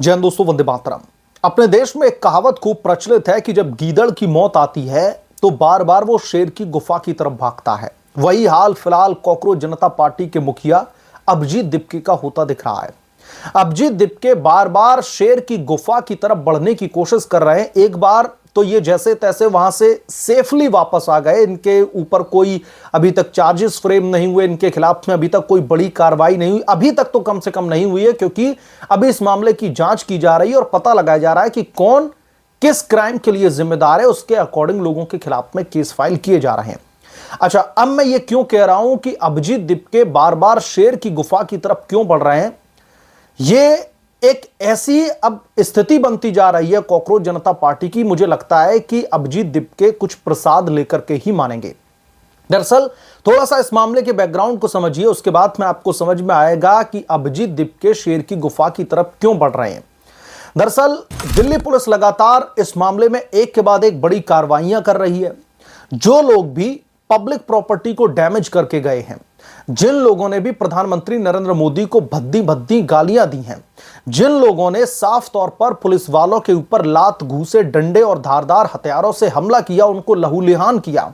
जय हिंद दोस्तों, वंदे मातरम। अपने देश में एक कहावत खूब प्रचलित है कि जब गीदड़ की मौत आती है तो बार बार वो शेर की गुफा की तरफ भागता है। वही हाल फिलहाल कॉकरोच जनता पार्टी के मुखिया अभिजीत दीपके का होता दिख रहा है। अभिजीत दीपके बार बार शेर की गुफा की तरफ बढ़ने की कोशिश कर रहे हैं। एक बार तो ये जैसे तैसे वहां से सेफली वापस आ गए। इनके ऊपर कोई अभी तक चार्जेस फ्रेम नहीं हुए, इनके खिलाफ में अभी तक कोई बड़ी कार्रवाई नहीं हुई, अभी तक तो कम से कम नहीं हुई है, क्योंकि अभी इस मामले की जांच की जा रही है और पता लगाया जा रहा है कि कौन किस क्राइम के लिए जिम्मेदार है। उसके अकॉर्डिंग लोगों के खिलाफ में केस फाइल किए जा रहे हैं। अच्छा, अब मैं ये क्यों कह रहा हूं कि अभिजीत दीपके बार बार शेर की गुफा की तरफ क्यों बढ़ रहे हैं, ये एक ऐसी अब स्थिति बनती जा रही है कॉकरोच जनता पार्टी की। मुझे लगता है कि अभिजीत दीपके कुछ प्रसाद लेकर के ही मानेंगे। दरअसल थोड़ा सा इस मामले के बैकग्राउंड को समझिए, उसके बाद में आपको समझ में आएगा कि अभिजीत दीपके शेर की गुफा की तरफ क्यों बढ़ रहे हैं। दरअसल दिल्ली पुलिस लगातार इस मामले में एक के बाद एक बड़ी कार्रवाइयां कर रही है। जो लोग भी पब्लिक प्रॉपर्टी को डैमेज करके गए हैं, जिन लोगों ने भी प्रधानमंत्री नरेंद्र मोदी को भद्दी भद्दी गालियां दी हैं, जिन लोगों ने साफ तौर पर पुलिस वालों के ऊपर लात, घूंसे, डंडे और धारदार हथियारों से हमला किया, उनको लहूलुहान किया,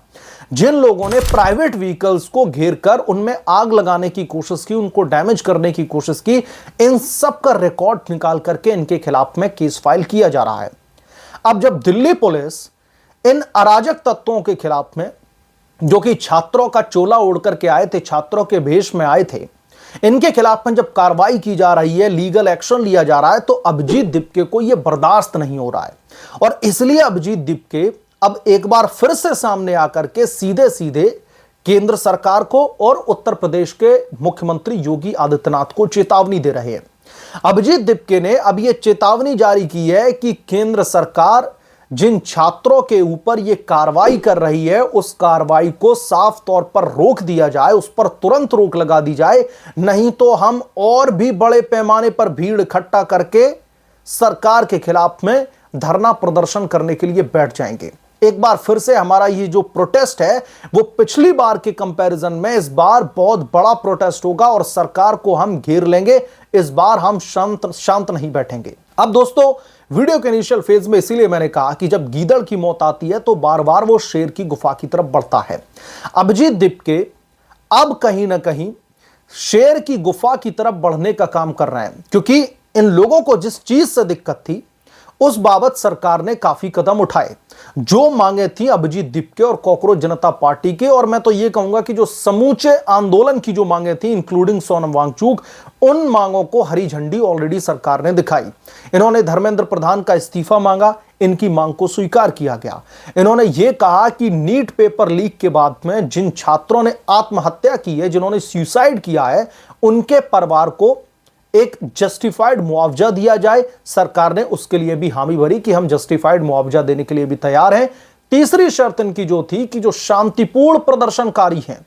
जिन लोगों ने प्राइवेट व्हीकल्स को घेर कर उनमें आग लगाने की कोशिश की, उनको डैमेज करने की कोशिश की, इन सब का रिकॉर्ड निकाल करके इनके खिलाफ में केस फाइल किया जा रहा है। अब जब दिल्ली पुलिस इन अराजक तत्वों के खिलाफ में, जो कि छात्रों का चोला ओढ़ करके आए थे, छात्रों के भेष में आए थे, इनके खिलाफ में जब कार्रवाई की जा रही है, लीगल एक्शन लिया जा रहा है, तो अभिजीत दीपके को यह बर्दाश्त नहीं हो रहा है। और इसलिए अभिजीत दीपके अब एक बार फिर से सामने आकर के सीधे सीधे केंद्र सरकार को और उत्तर प्रदेश के मुख्यमंत्री योगी आदित्यनाथ को चेतावनी दे रहे हैं। अभिजीत दीपके ने अब यह चेतावनी जारी की है कि केंद्र सरकार जिन छात्रों के ऊपर यह कार्रवाई कर रही है, उस कार्रवाई को साफ तौर पर रोक दिया जाए, उस पर तुरंत रोक लगा दी जाए, नहीं तो हम और भी बड़े पैमाने पर भीड़ इकट्ठा करके सरकार के खिलाफ में धरना प्रदर्शन करने के लिए बैठ जाएंगे। एक बार फिर से हमारा ये जो प्रोटेस्ट है वो पिछली बार के कंपैरिजन में इस बार बहुत बड़ा प्रोटेस्ट होगा और सरकार को हम घेर लेंगे। इस बार हम शांत नहीं बैठेंगे। अब दोस्तों, वीडियो के इनिशियल फेज में इसीलिए मैंने कहा कि जब गीदड़ की मौत आती है तो बार बार वो शेर की गुफा की तरफ बढ़ता है। अभिजीत दीपके अब कहीं ना कहीं शेर की गुफा की तरफ बढ़ने का काम कर रहे हैं, क्योंकि इन लोगों को जिस चीज से दिक्कत थी उस बाबत सरकार ने काफी कदम उठाए। जो मांगे थी अभिजीत दीपके और कॉकरोच जनता पार्टी के, और मैं तो यह कहूंगा कि जो समूचे आंदोलन की जो मांगे थी, इंक्लूडिंग सोनम वांगचुक, उन मांगों को हरी झंडी ऑलरेडी सरकार ने दिखाई। इन्होंने धर्मेंद्र प्रधान का इस्तीफा मांगा, इनकी मांग को स्वीकार किया गया। इन्होंने यह कहा कि नीट पेपर लीक के बाद में जिन छात्रों ने आत्महत्या की है, जिन्होंने सुसाइड किया है, उनके परिवार को एक जस्टिफाइड मुआवजा दिया जाए। सरकार ने उसके लिए भी हामी भरी कि हम जस्टिफाइड मुआवजा देने के लिए भी तैयार हैं। तीसरी शर्त इनकी जो थी कि जो शांतिपूर्ण प्रदर्शनकारी हैं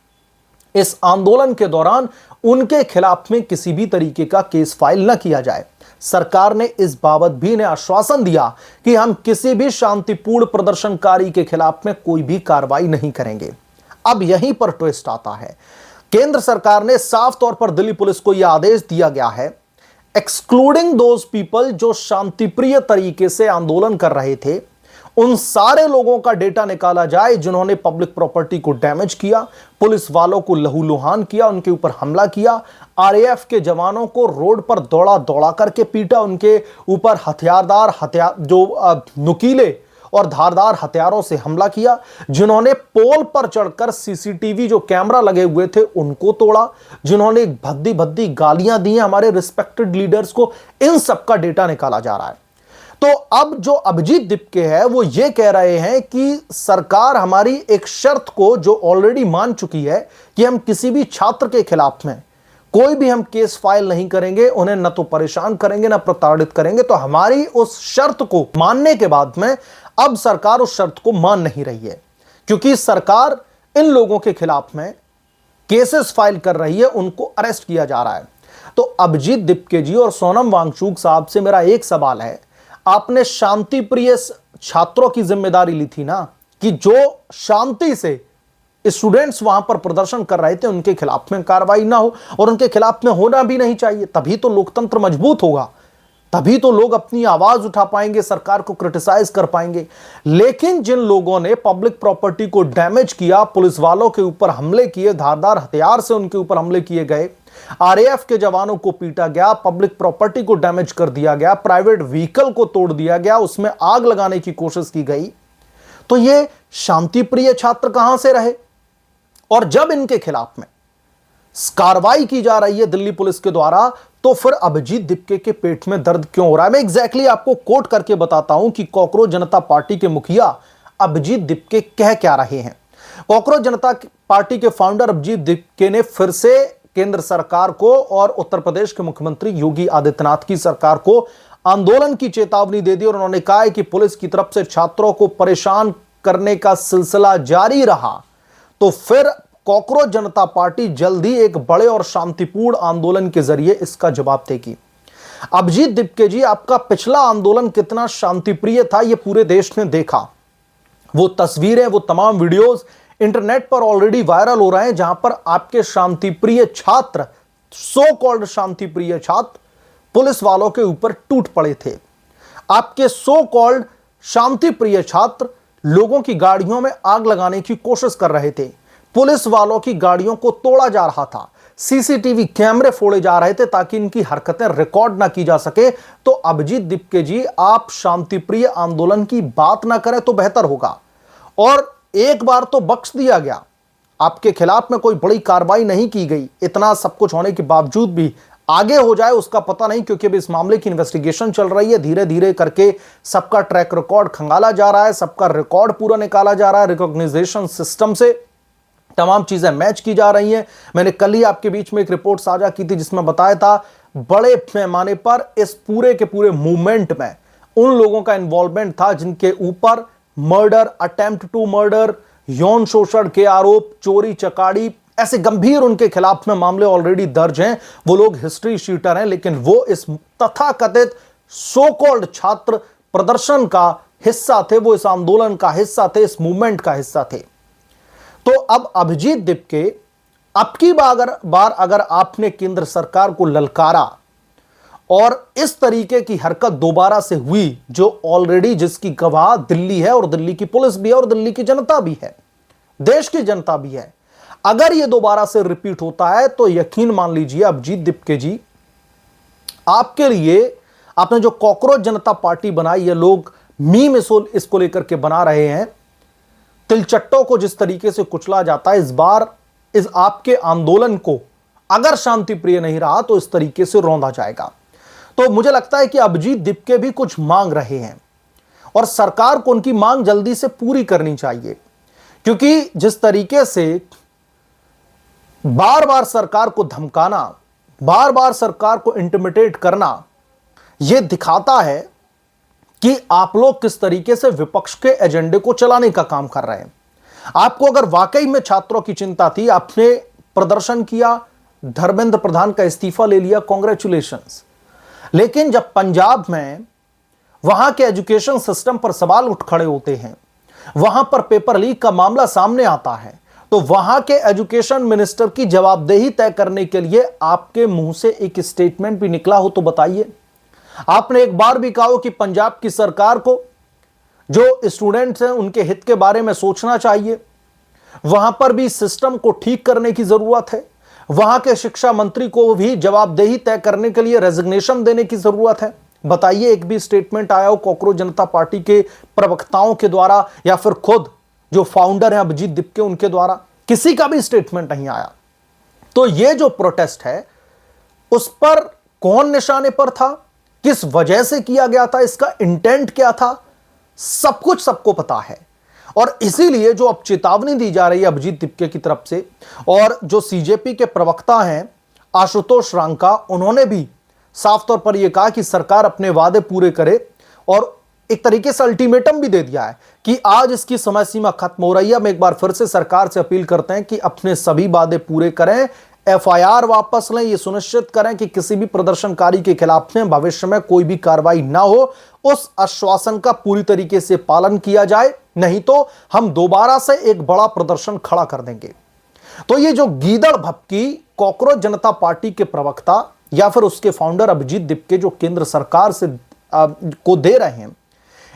इस आंदोलन के दौरान, उनके खिलाफ में किसी भी तरीके का केस फाइल न किया जाए। सरकार ने इस बाबत भी इन्हें आश्वासन दिया कि हम किसी भी शांतिपूर्ण प्रदर्शनकारी के खिलाफ में कोई भी कार्रवाई नहीं करेंगे। अब यहीं पर ट्विस्ट आता है। केंद्र सरकार ने साफ तौर पर दिल्ली पुलिस को यह आदेश दिया गया है, एक्सक्लूडिंग दोज पीपल जो शांतिप्रिय तरीके से आंदोलन कर रहे थे, उन सारे लोगों का डेटा निकाला जाए जिन्होंने पब्लिक प्रॉपर्टी को डैमेज किया, पुलिस वालों को लहूलुहान किया, उनके ऊपर हमला किया, आरएएफ के जवानों को रोड पर दौड़ा दौड़ा करके पीटा, उनके ऊपर नुकीले और धारदार हथियारों से हमला किया, जिन्होंने पोल पर चढ़कर सीसीटीवी जो कैमरा लगे हुए थे उनको तोड़ा, जिन्होंने भद्दी भद्दी गालियां दी हमारे रिस्पेक्टेड लीडर्स को, इन सब का डेटा निकाला जा रहा है। तो अब जो अभिजीत दीपके है वो ये कह रहे हैं कि सरकार हमारी एक शर्त को जो ऑलरेडी मान चुकी है कि हम किसी भी छात्र के खिलाफ में कोई भी हम केस फाइल नहीं करेंगे, उन्हें न तो परेशान करेंगे न प्रताड़ित करेंगे, तो हमारी उस शर्त को मानने के बाद में अब सरकार उस शर्त को मान नहीं रही है, क्योंकि सरकार इन लोगों के खिलाफ में केसेस फाइल कर रही है, उनको अरेस्ट किया जा रहा है। तो अभिजीत दीपके जी और सोनम वांगचुक साहब से मेरा एक सवाल है, आपने शांति प्रिय छात्रों की जिम्मेदारी ली थी ना, कि जो शांति से स्टूडेंट्स वहां पर प्रदर्शन कर रहे थे उनके खिलाफ में कार्रवाई ना हो, और उनके खिलाफ में होना भी नहीं चाहिए, तभी तो लोकतंत्र मजबूत होगा। तभी तो लोग अपनी आवाज उठा पाएंगे, सरकार को क्रिटिसाइज कर पाएंगे। लेकिन जिन लोगों ने पब्लिक प्रॉपर्टी को डैमेज किया, पुलिस वालों के ऊपर हमले किए, धारदार हथियार से उनके ऊपर हमले किए गए, आरएएफ के जवानों को पीटा गया, पब्लिक प्रॉपर्टी को डैमेज कर दिया गया, प्राइवेट व्हीकल को तोड़ दिया गया, उसमें आग लगाने की कोशिश की गई, तो ये शांति प्रिय छात्र कहां से रहे? और जब इनके खिलाफ में कार्रवाई की जा रही है दिल्ली पुलिस के द्वारा, तो फिर अभिजीत दिपके के पेट में दर्द क्यों हो रहा है? मैं एग्जैक्टली आपको कोट करके बताता हूं कि कॉकरोच जनता पार्टी के मुखिया अभिजीत दिपके कह क्या रहे हैं। कॉकरोच जनता पार्टी के फाउंडर अभिजीत दिपके ने फिर से केंद्र सरकार को और उत्तर प्रदेश के मुख्यमंत्री योगी आदित्यनाथ की सरकार को आंदोलन की चेतावनी दे दी और उन्होंने कहा है कि पुलिस की तरफ से छात्रों को परेशान करने का सिलसिला जारी रहा तो फिर कॉकरोच जनता पार्टी जल्दी एक बड़े और शांतिपूर्ण आंदोलन के जरिए इसका जवाब देगी। अभिजीत दिपके जी, आपका पिछला आंदोलन कितना शांतिप्रिय था यह पूरे देश ने देखा। वो तस्वीरें, वो तमाम वीडियोस इंटरनेट पर ऑलरेडी वायरल हो रहे हैं, जहां पर आपके शांतिप्रिय छात्र, सो कॉल्ड शांतिप्रिय छात्र, पुलिस वालों के ऊपर टूट पड़े थे। आपके सो कॉल्ड शांतिप्रिय छात्र लोगों की गाड़ियों में आग लगाने की कोशिश कर रहे थे, पुलिस वालों की गाड़ियों को तोड़ा जा रहा था, सीसीटीवी कैमरे फोड़े जा रहे थे ताकि इनकी हरकतें रिकॉर्ड ना की जा सके। तो अभिजीत दिपके जी, आप शांतिप्रिय आंदोलन की बात ना करें तो बेहतर होगा। और एक बार तो बख्श दिया गया, आपके खिलाफ में कोई बड़ी कार्रवाई नहीं की गई, इतना सब कुछ होने के बावजूद भी आगे हो जाए उसका पता नहीं, क्योंकि अभी इस मामले की इन्वेस्टिगेशन चल रही है। धीरे धीरे करके सबका ट्रैक रिकॉर्ड खंगाला जा रहा है, सबका रिकॉर्ड पूरा निकाला जा रहा है, रिकॉग्निजेशन सिस्टम से तमाम चीजें मैच की जा रही हैं। मैंने कल ही आपके बीच में एक रिपोर्ट साझा की थी जिसमें बताया था बड़े पैमाने पर इस पूरे के पूरे मूवमेंट में उन लोगों का इन्वॉल्वमेंट था जिनके ऊपर मर्डर, अटेम्प्ट टू मर्डर, यौन शोषण के आरोप, चोरी चकारी, ऐसे गंभीर उनके खिलाफ में मामले ऑलरेडी दर्ज हैं। वो लोग हिस्ट्री शीटर हैं, लेकिन वो इस तथाकथित सो कॉल्ड छात्र प्रदर्शन का हिस्सा थे, वो इस आंदोलन का हिस्सा थे, इस मूवमेंट का हिस्सा थे। तो अब अभिजीत दिपके, अब की बार अगर आपने केंद्र सरकार को ललकारा और इस तरीके की हरकत दोबारा से हुई, जो ऑलरेडी जिसकी गवाह दिल्ली है और दिल्ली की पुलिस भी है और दिल्ली की जनता भी है, देश की जनता भी है, अगर यह दोबारा से रिपीट होता है तो यकीन मान लीजिए अभिजीत दिपके जी, आपके लिए आपने जो कॉकरोच जनता पार्टी बनाई, ये लोग मीम इसको लेकर के बना रहे हैं, तिलचट्टों को जिस तरीके से कुचला जाता है, इस बार इस आपके आंदोलन को अगर शांति प्रिय नहीं रहा तो इस तरीके से रौंदा जाएगा। तो मुझे लगता है कि अभिजीत दिपके भी कुछ मांग रहे हैं और सरकार को उनकी मांग जल्दी से पूरी करनी चाहिए, क्योंकि जिस तरीके से बार बार सरकार को धमकाना, बार बार सरकार को इंटिमिडेट करना, यह दिखाता है कि आप लोग किस तरीके से विपक्ष के एजेंडे को चलाने का काम कर रहे हैं। आपको अगर वाकई में छात्रों की चिंता थी, आपने प्रदर्शन किया, धर्मेंद्र प्रधान का इस्तीफा ले लिया, कांग्रेचुलेशंस। लेकिन जब पंजाब में वहां के एजुकेशन सिस्टम पर सवाल उठ खड़े होते हैं, वहां पर पेपर लीक का मामला सामने आता है, तो वहां के एजुकेशन मिनिस्टर की जवाबदेही तय करने के लिए आपके मुंह से एक स्टेटमेंट भी निकला हो तो बताइए। आपने एक बार भी कहा हो कि पंजाब की सरकार को जो स्टूडेंट्स हैं उनके हित के बारे में सोचना चाहिए, वहां पर भी सिस्टम को ठीक करने की जरूरत है, वहां के शिक्षा मंत्री को भी जवाबदेही तय करने के लिए रेजिग्नेशन देने की जरूरत है। बताइए, एक भी स्टेटमेंट आया हो कॉकरोच जनता पार्टी के प्रवक्ताओं के द्वारा या फिर खुद जो फाउंडर हैं अभिजीत दिपके उनके द्वारा? किसी का भी स्टेटमेंट नहीं आया। तो ये जो प्रोटेस्ट है उस पर कौन निशाने पर था, किस वजह से किया गया था, इसका इंटेंट क्या था, सब कुछ सबको पता है। और इसीलिए जो अब चेतावनी दी जा रही है अभिजीत दिपके की तरफ से, और जो सीजेपी के प्रवक्ता हैं आशुतोष रांका, उन्होंने भी साफ तौर पर यह कहा कि सरकार अपने वादे पूरे करे और एक तरीके से अल्टीमेटम भी दे दिया है कि आज इसकी समय सीमा खत्म हो रही है। हम एक बार फिर से सरकार से अपील करते हैं कि अपने सभी वादे पूरे करें, एफआईआर वापस लें, यह सुनिश्चित करें कि किसी भी प्रदर्शनकारी के खिलाफ में भविष्य में कोई भी कार्रवाई ना हो। उस आश्वासन का पूरी तरीके से पालन किया जाए, नहीं तो हम दोबारा से एक बड़ा प्रदर्शन खड़ा कर देंगे। तो ये जो गीदड़ भपकी कॉकरोच जनता पार्टी के प्रवक्ता या फिर उसके फाउंडर अभिजीत दिपके जो केंद्र सरकार से को दे रहे हैं,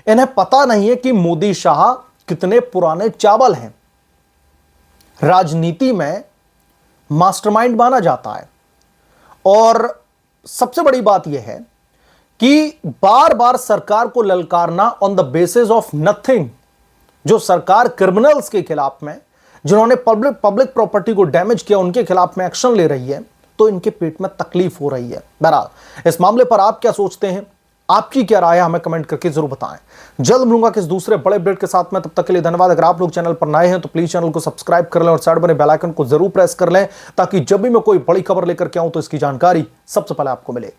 इन्हें पता नहीं है कि मोदी शाह कितने पुराने चावल हैं। राजनीति में मास्टरमाइंड माना जाता है और सबसे बड़ी बात यह है कि बार बार सरकार को ललकारना on the basis of nothing. जो सरकार क्रिमिनल्स के खिलाफ में, जिन्होंने पब्लिक प्रॉपर्टी को डैमेज किया, उनके खिलाफ में एक्शन ले रही है, तो इनके पेट में तकलीफ हो रही है। बहरहाल इस मामले पर आप क्या सोचते हैं, आपकी क्या राय है, हमें कमेंट करके जरूर बताएं। जल्द मिलूंगा किस दूसरे बड़े अपडेट के साथ में, तब तक के लिए धन्यवाद। अगर आप लोग चैनल पर नए हैं तो प्लीज चैनल को सब्सक्राइब कर लें और साइड बने बेल आइकन को जरूर प्रेस कर लें, ताकि जब भी मैं कोई बड़ी खबर लेकर के आऊं तो इसकी जानकारी सबसे पहले आपको मिले।